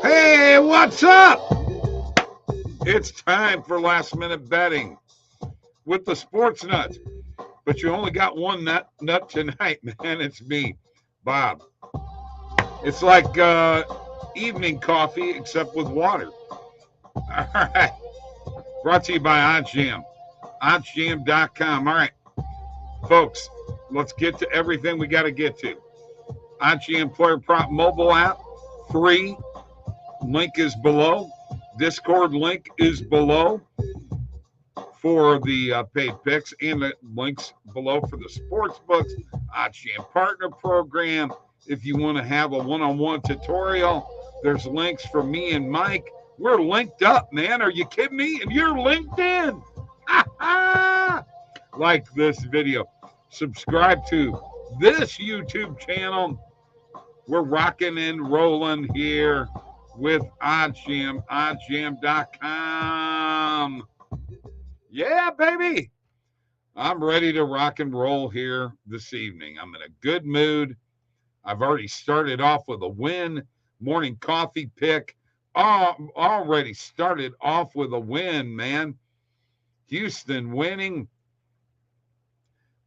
Hey, what's up? It's time for last minute betting with the sports nuts. But you only got one nut tonight, man. It's me, Bob. It's like evening coffee except with water. All right. Brought to you by OddsJam. OddsJam.com. All right, folks, let's get to everything we got to get to. OddsJam Player Prop mobile app, free. Link is below. Discord link is below for the paid picks, and the links below for the sports books, OddsJam Partner Program. If you want to have a one-on-one tutorial, there's links for me and Mike. We're linked up, man. Are you kidding me? And you're linked in. Like this video. Subscribe to this YouTube channel. We're rocking and rolling here with OddsJam, OddsJam.com. Yeah, baby. I'm ready to rock and roll here this evening. I'm in a good mood. I've already started off with a win. Morning coffee pick. Already started off with a win, man. Houston winning.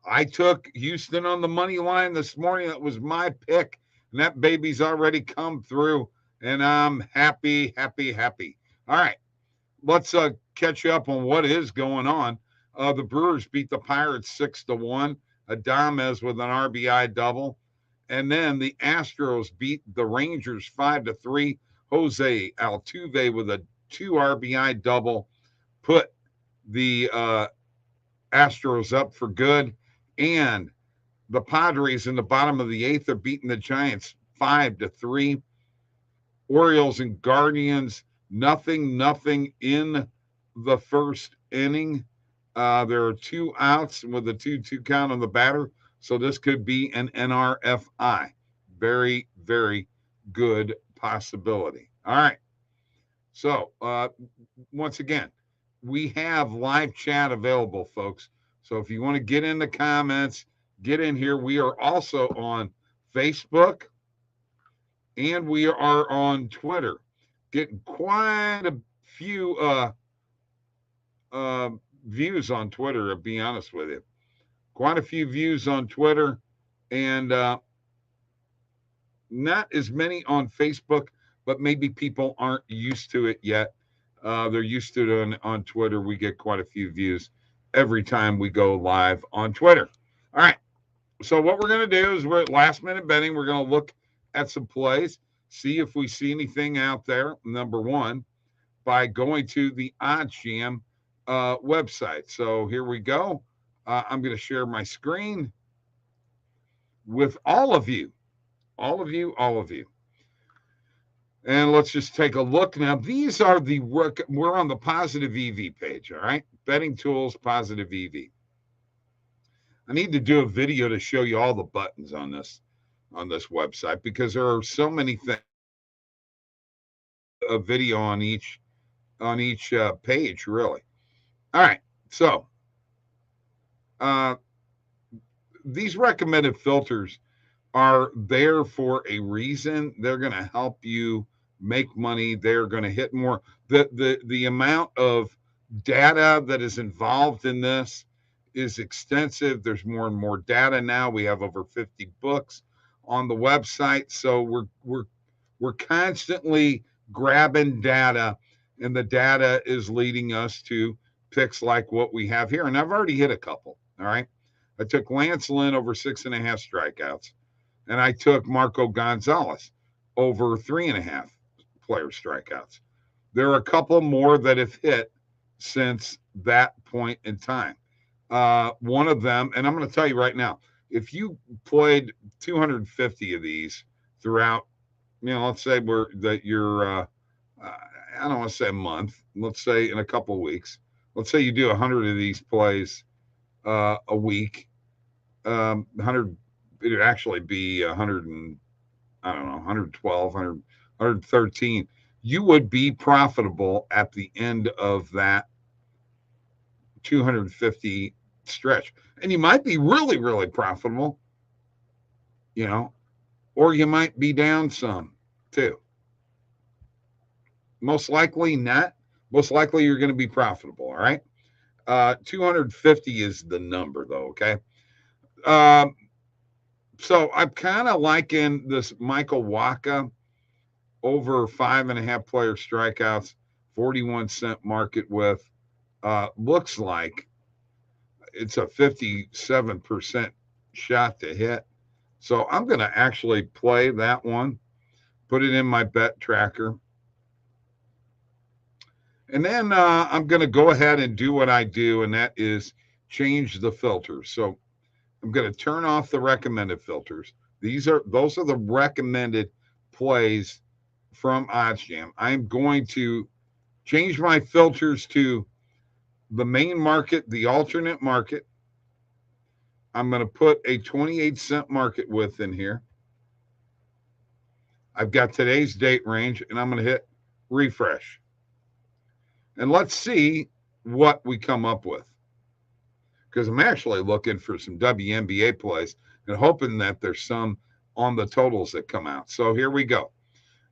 I took Houston on the money line this morning. That was my pick. And that baby's already come through. And I'm happy, happy, happy. All right. Let's catch up on what is going on. The Brewers beat the Pirates 6-1. Adames with an RBI double. And then the Astros beat the Rangers 5-3. Jose Altuve with a 2 RBI double put the Astros up for good. And the Padres in the bottom of the 8th are beating the Giants 5-3. Orioles and Guardians, nothing in the first inning. There are 2 outs with a 2-2 count on the batter. So this could be an NRFI. Very, very good possibility. All right. So once again, we have live chat available, folks. So if you want to get in the comments, get in here. We are also on Facebook and we are on Twitter. Getting quite a few views on Twitter, to be honest with you. Quite a few views on Twitter and not as many on Facebook, but maybe people aren't used to it yet. They're used to it on Twitter. We get quite a few views every time we go live on Twitter. All right. So what we're going to do is we're at last minute betting. We're going to look at some plays, see if we see anything out there, number one, by going to the OddsJam website. So here we go. I'm going to share my screen with all of you. And let's just take a look. Now, these are we're on the Positive EV page, all right? Betting Tools, Positive EV. I need to do a video to show you all the buttons on this website because there are so many things. A video on each page, really. All right, so these recommended filters are there for a reason. They're going to help you make money. They're going to hit more. The amount of data that is involved in this is extensive. There's more and more data now. We have over 50 books on the website, so we're constantly grabbing data, and the data is leading us to picks like what we have here. And I've already hit a couple. All right, I took Lance Lynn over 6.5 strikeouts. And I took Marco Gonzalez over 3.5 player strikeouts. There are a couple more that have hit since that point in time. One of them, and I'm going to tell you right now, if you played 250 of these throughout, let's say I don't want to say a month, let's say in a couple of weeks, let's say you do 100 of these plays a week, 100. It'd actually be 100 and, I don't know, 112, 113. You would be profitable at the end of that 250 stretch. And you might be really, really profitable, or you might be down some too. Most likely not. Most likely you're going to be profitable. All right. 250 is the number, though. Okay. Um, so I'm kind of liking this Michael Waka over 5.5 player strikeouts, 41-cent market with. Looks like it's a 57% shot to hit. So I'm going to actually play that one, put it in my bet tracker. And then I'm going to go ahead and do what I do, and that is change the filters. So I'm going to turn off the recommended filters. Those are the recommended plays from OddsJam. I'm going to change my filters to the main market, the alternate market. I'm going to put a 28-cent market width in here. I've got today's date range, and I'm going to hit refresh. And let's see what we come up with. Because I'm actually looking for some WNBA plays and hoping that there's some on the totals that come out. So here we go.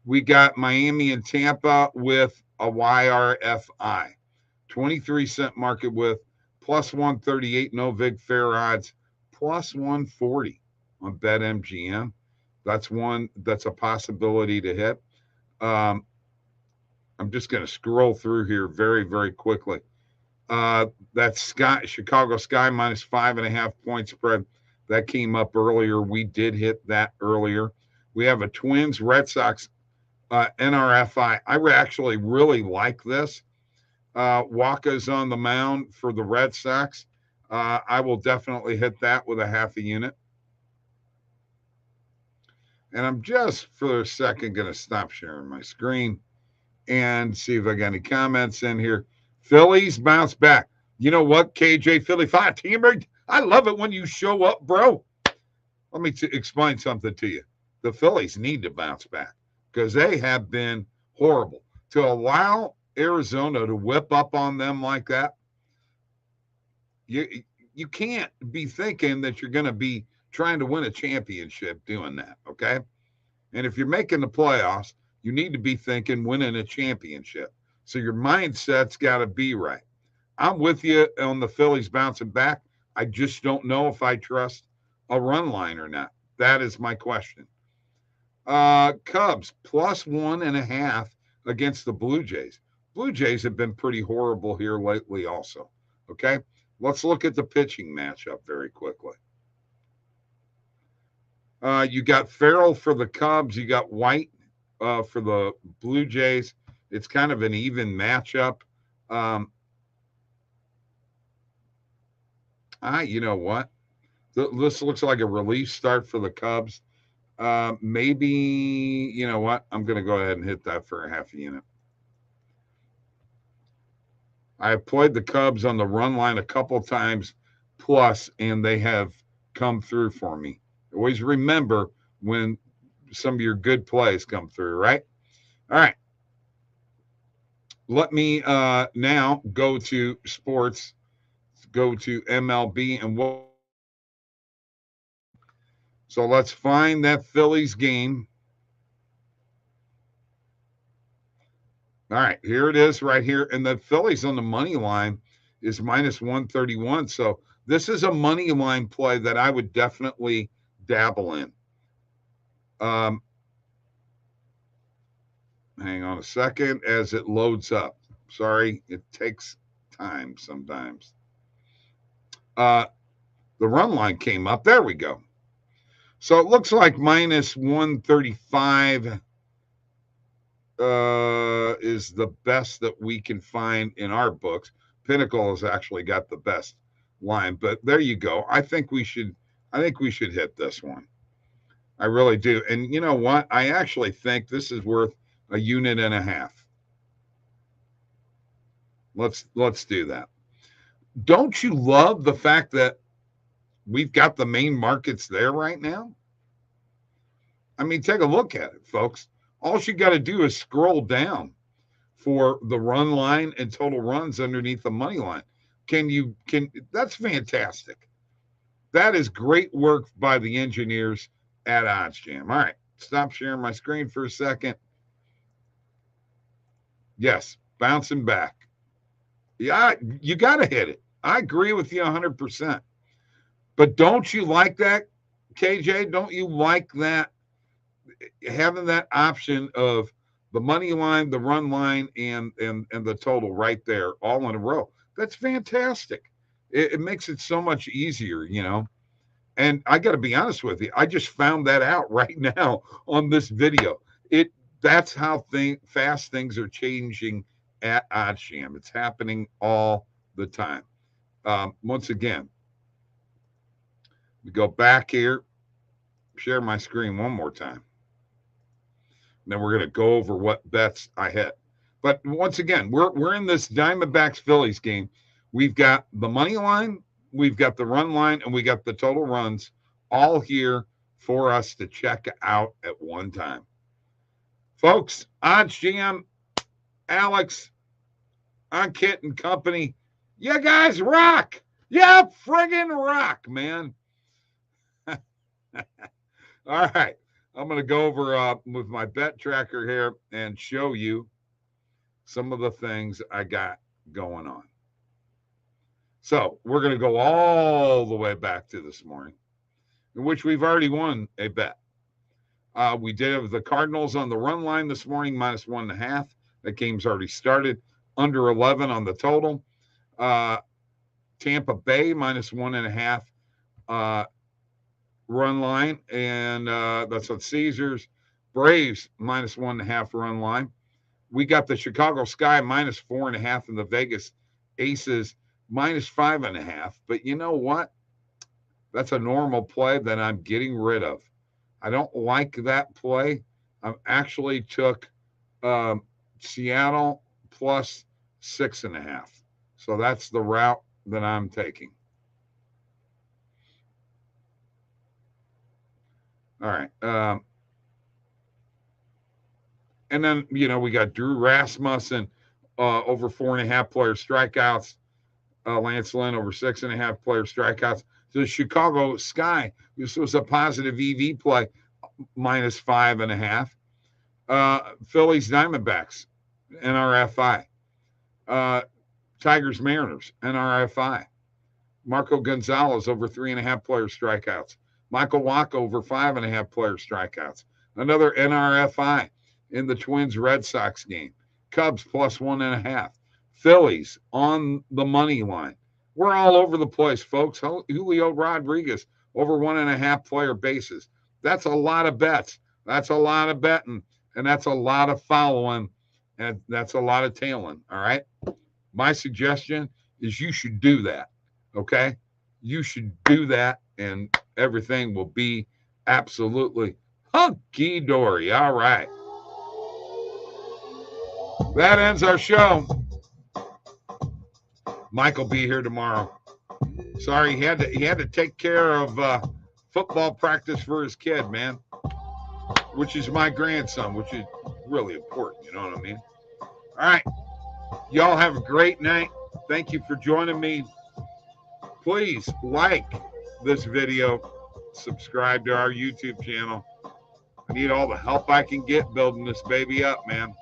We got Miami and Tampa with a YRFI. 23-cent market width, plus 138, no vig fair odds, plus 140 on BetMGM. That's a possibility to hit. I'm just going to scroll through here very, very quickly. That's Chicago Sky minus 5.5 point spread. That came up earlier. We did hit that earlier. We have a Twins Red Sox NRFI. I actually really like this. Waka's on the mound for the Red Sox. I will definitely hit that with a half a unit. And I'm just for a second going to stop sharing my screen and see if I got any comments in here. Phillies bounce back. You know what, KJ Philly 5-teamer? I love it when you show up, bro. Let me explain something to you. The Phillies need to bounce back because they have been horrible. To allow Arizona to whip up on them like that, you can't be thinking that you're going to be trying to win a championship doing that, okay? And if you're making the playoffs, you need to be thinking winning a championship. So your mindset's got to be right. I'm with you on the Phillies bouncing back. I just don't know if I trust a run line or not. That is my question. Cubs plus 1.5 against the Blue Jays. Blue Jays have been pretty horrible here lately also. Okay, let's look at the pitching matchup very quickly. You got Farrell for the Cubs. You got White for the Blue Jays. It's kind of an even matchup. You know what? This looks like a relief start for the Cubs. Maybe, you know what? I'm going to go ahead and hit that for a half a unit. I have played the Cubs on the run line a couple times plus, and they have come through for me. Always remember when some of your good plays come through, right? All right. Let me now go to sports, go to MLB, and what. So let's find that Phillies game. All right, here it is right here. And the Phillies on the money line is minus 131. So this is a money line play that I would definitely dabble in. Hang on a second as it loads up. Sorry, it takes time sometimes. The run line came up. There we go. So it looks like minus 135 is the best that we can find in our books. Pinnacle has actually got the best line, but there you go. I think we should hit this one. I really do. And you know what? I actually think this is worth a unit and a half. Let's do that. Don't you love the fact that we've got the main markets there right now? I mean, take a look at it, folks. All you got to do is scroll down for the run line and total runs underneath the money line. That's fantastic. That is great work by the engineers at OddsJam. All right, stop sharing my screen for a second. Yes, bouncing back. Yeah, you got to hit it. I agree with you 100%. But don't you like that, KJ? Don't you like that, having that option of the money line, the run line, and the total right there, all in a row? That's fantastic. It makes it so much easier, you know. And I got to be honest with you, I just found that out right now on this video. That's how fast things are changing at OddsJam. It's happening all the time. Once again, we go back here, share my screen one more time. And then we're going to go over what bets I hit. But once again, we're in this Diamondbacks Phillies game. We've got the money line, we've got the run line, and we got the total runs all here for us to check out at one time. Folks, OddsJam, Alex, Kit and company, you guys rock. Yeah, friggin' rock, man. All right. I'm going to go over with my bet tracker here and show you some of the things I got going on. So we're going to go all the way back to this morning, in which we've already won a bet. We did have the Cardinals on the run line this morning, -1.5. That game's already started. Under 11 on the total. Tampa Bay -1.5 run line, and that's on Caesars. Braves -1.5 run line. We got the Chicago Sky -4.5 and the Vegas Aces -5.5. But you know what? That's a normal play that I'm getting rid of. I don't like that play. I actually took Seattle +6.5. So that's the route that I'm taking. All right. And then, you know, we got Drew Rasmussen over 4.5 player strikeouts. Lance Lynn over 6.5 player strikeouts. So the Chicago Sky, this was a positive EV play, -5.5. Phillies Diamondbacks, NRFI. Tigers Mariners, NRFI. Marco Gonzalez over 3.5 player strikeouts. Michael Wacha over 5.5 player strikeouts. Another NRFI in the Twins Red Sox game. Cubs +1.5. Phillies on the money line. We're all over the place, folks. Julio Rodriguez over 1.5 player bases. That's a lot of bets. That's a lot of betting. And that's a lot of following. And that's a lot of tailing. All right. My suggestion is you should do that. Okay. You should do that, and everything will be absolutely hunky-dory. All right. That ends our show. Mike will be here tomorrow. Sorry, he had to take care of football practice for his kid, man, which is my grandson, which is really important. You know what I mean? All right. Y'all have a great night. Thank you for joining me. Please like this video. Subscribe to our YouTube channel. I need all the help I can get building this baby up, man.